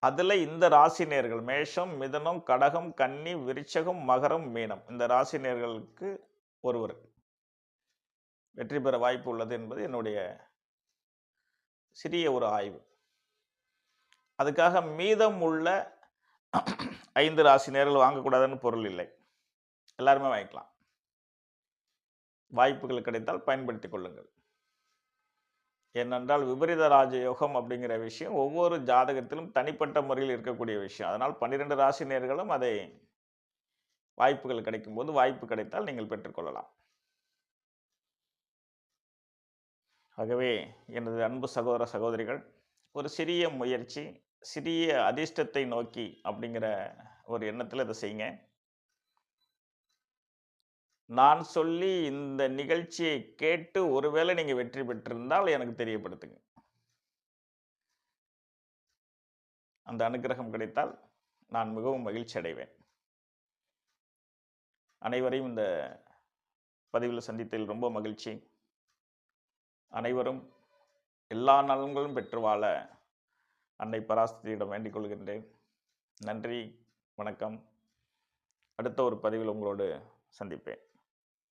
அதுல இந்த ராசி நேயர்கள் மேஷம், மிதுனம், கடகம், கன்னி, விருச்சகம், மகரம், மீனம் இந்த ராசி நேயர்களுக்கு ஒருவர் வெற்றி பெற வாய்ப்பு உள்ளது என்பது என்னுடைய சிறிய ஒரு ஆய்வு. அதுக்காக மீதம் உள்ள 5 ராசி நேயர்கள் வாங்கக்கூடாதுன்னு பொருள் இல்லை. எல்லாருமே வாங்கிக்கலாம். வாய்ப்புகள் கிடைத்தால் பயன்படுத்திக் கொள்ளுங்கள். ஏனென்றால் விபரீத ராஜயோகம் அப்படிங்கிற விஷயம் ஒவ்வொரு ஜாதகத்திலும் தனிப்பட்ட முறையில் இருக்கக்கூடிய விஷயம். அதனால் 12 ராசி நேயர்களும் அதை வாய்ப்புகள் கிடைக்கும்போது வாய்ப்பு கிடைத்தால் நீங்கள் பெற்றுக்கொள்ளலாம். ஆகவே எனது அன்பு சகோதர சகோதரிகள், ஒரு சிறிய முயற்சி, சிறிய அதிர்ஷ்டத்தை நோக்கி அப்படிங்கிற ஒரு எண்ணத்துல இத செய்யுங்க. நான் சொல்லி இந்த நிகழ்ச்சியை கேட்டு ஒருவேளை நீங்க வெற்றி பெற்றிருந்தால் எனக்கு தெரியப்படுத்துங்க. அந்த அனுக்கிரகம் கிடைத்தால் நான் மிகவும் மகிழ்ச்சி அடைவேன். அனைவரையும் இந்த பதிவில் சந்தித்ததில் ரொம்ப மகிழ்ச்சி. அனைவரும் எல்லா நலன்களும் பெற்று வாழ அன்னை பராசக்தியிடம் வேண்டிக் கொள்கின்றேன். நன்றி, வணக்கம். அடுத்த ஒரு பதிவில் உங்களோடு சந்திப்பேன்.